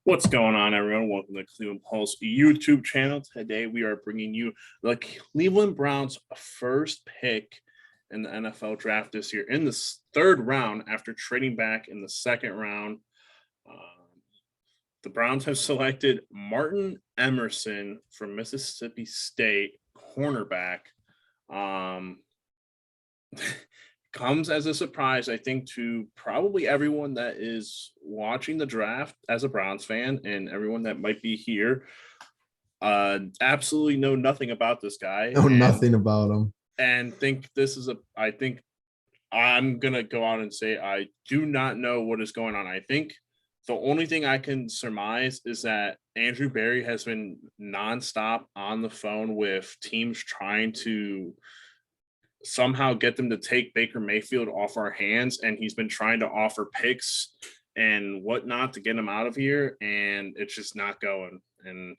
What's going on, everyone? Welcome to the Cleveland Pulse YouTube channel. Today, we are bringing you the Cleveland Browns' first pick in the NFL draft this year in the third round after trading back in the second round. The Browns have selected Martin Emerson from Mississippi State, cornerback. Comes as a surprise, I think, to probably everyone that is watching the draft as a Browns fan and everyone that might be here. Absolutely know nothing about this guy. Know nothing about him. And think this is I think I'm going to go out and say I do not know what is going on. I think the only thing I can surmise is that Andrew Berry has been nonstop on the phone with teams trying to somehow get them to take Baker Mayfield off our hands, and he's been trying to offer picks and whatnot to get him out of here, and it's just not going. And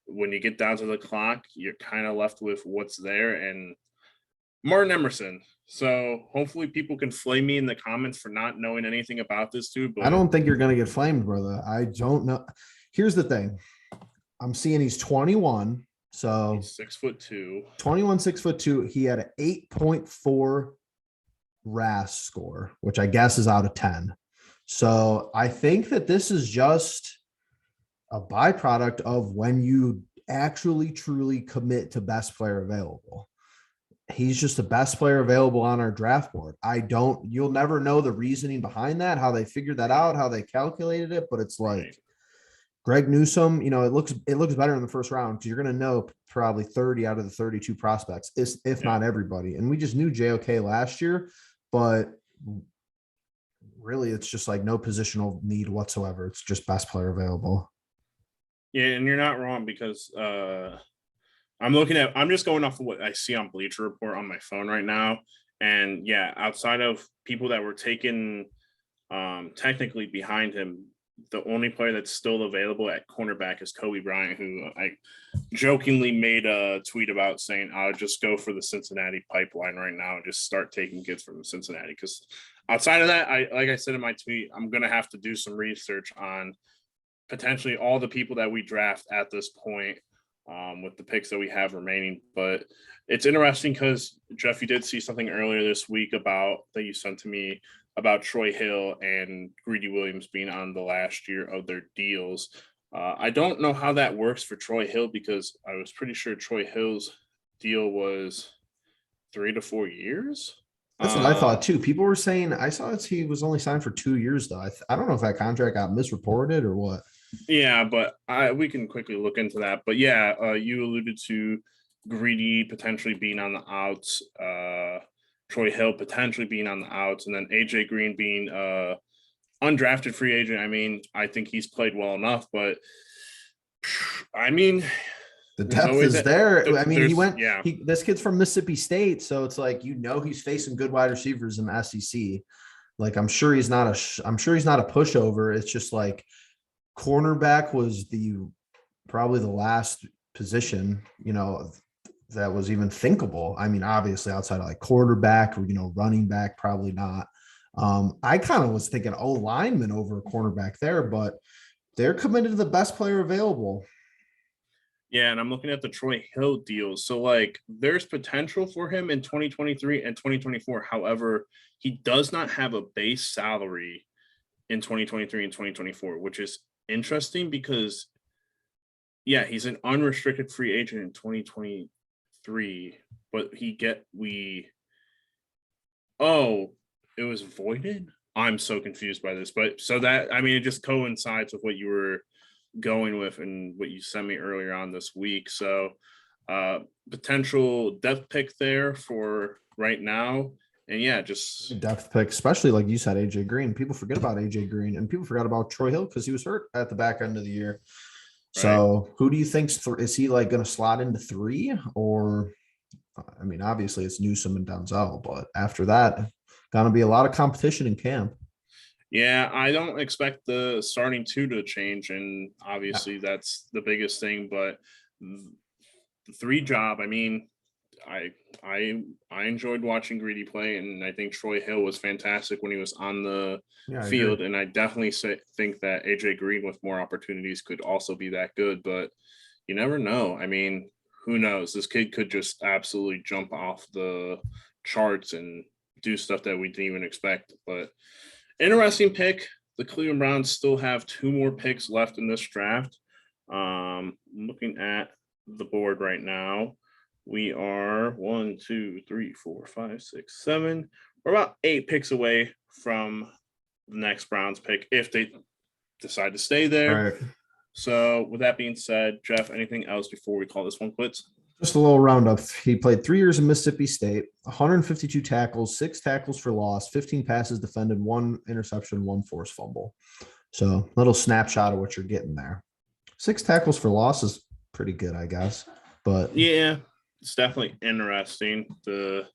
when you get down to the clock, you're kind of left with what's there. And Martin Emerson. So hopefully people can flame me in the comments for not knowing anything about this dude. But I don't think you're going to get flamed, brother. I don't know. Here's the thing. I'm seeing he's 21. So he's 6'2", 21, 6'2". He had an 8.4 RAS score, which I guess is out of 10. So I think that this is just a byproduct of when you actually truly commit to best player available. He's just the best player available on our draft board. You'll never know the reasoning behind that, how they figured that out, how they calculated it, but it's like, right. Greg Newsome, it looks better in the first round because you're going to know probably 30 out of the 32 prospects, if not everybody. And we just knew JOK last year, but really it's just like no positional need whatsoever. It's just best player available. Yeah, and you're not wrong because I'm just going off of what I see on Bleacher Report on my phone right now. And yeah, outside of people that were taken technically behind him, the only player that's still available at cornerback is Kobe Bryant, who I jokingly made a tweet about saying, I'll just go for the Cincinnati pipeline right now and just start taking kids from Cincinnati. Because outside of that, like I said in my tweet, I'm going to have to do some research on potentially all the people that we draft at this point with the picks that we have remaining. But it's interesting because, Jeff, you did see something earlier this week that you sent to me about Troy Hill and Greedy Williams being on the last year of their deals. I don't know how that works for Troy Hill because I was pretty sure Troy Hill's deal was 3 to 4 years. That's what I thought too. People were saying, I saw that he was only signed for 2 years though. I don't know if that contract got misreported or what. Yeah, but we can quickly look into that. But yeah, you alluded to Greedy potentially being on the outs, Troy Hill potentially being on the outs, and then AJ Green being undrafted free agent. I mean, I think he's played well enough, but I mean, the depth is there. I mean, this kid's from Mississippi State, so it's like, he's facing good wide receivers in the SEC. Like, I'm sure he's not a pushover. It's just like cornerback was probably the last position, that was even thinkable. I mean, obviously outside of like quarterback or, running back, probably not. I kind of was thinking lineman over a cornerback there, but they're committed to the best player available. Yeah, and I'm looking at the Troy Hill deals. So, like, there's potential for him in 2023 and 2024. However, he does not have a base salary in 2023 and 2024, which is interesting because, yeah, he's an unrestricted free agent in 2023, but it was voided. I'm so confused by this, but so that, I mean, it just coincides with what you were going with and what you sent me earlier on this week. So potential depth pick there for right now. And yeah, just depth pick, especially like you said, AJ Green. People forget about AJ Green, and people forgot about Troy Hill because he was hurt at the back end of the year. Right. So who do you think is he like going to slot into 3? Or, I mean, obviously it's Newsome and Denzel, but after that, going to be a lot of competition in camp. Yeah, I don't expect the starting 2 to change, and obviously that's the biggest thing. But the 3 job, I mean, I enjoyed watching Greedy play, and I think Troy Hill was fantastic when he was on the field. And I definitely think that AJ Green with more opportunities could also be that good, but you never know. I mean, who knows? This kid could just absolutely jump off the charts and do stuff that we didn't even expect. But interesting pick. The Cleveland Browns still have 2 more picks left in this draft. Looking at the board right now, we are 1, 2, 3, 4, 5, 6, 7. We're about 8 picks away from the next Browns pick if they decide to stay there. Right. So with that being said, Jeff, anything else before we call this one quits? Just a little roundup. He played 3 years in Mississippi State, 152 tackles, 6 tackles for loss, 15 passes defended, 1 interception, 1 forced fumble. So little snapshot of what you're getting there. 6 tackles for loss is pretty good, I guess. But yeah, it's definitely interesting. The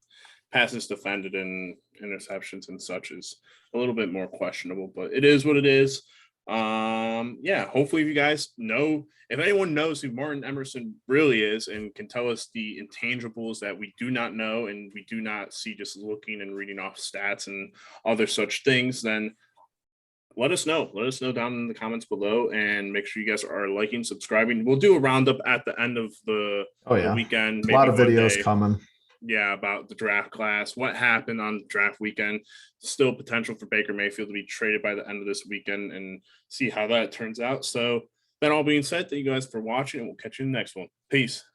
passes defended and interceptions and such is a little bit more questionable, but it is what it is. Yeah, hopefully if you guys know, if anyone knows who Martin Emerson really is and can tell us the intangibles that we do not know and we do not see just looking and reading off stats and other such things, then let us know. Let us know down in the comments below, and make sure you guys are liking, subscribing. We'll do a roundup at the end of the weekend. Maybe a lot of videos coming. Yeah, about the draft class, what happened on draft weekend, still potential for Baker Mayfield to be traded by the end of this weekend, and see how that turns out. So that all being said, thank you guys for watching, and we'll catch you in the next one. Peace.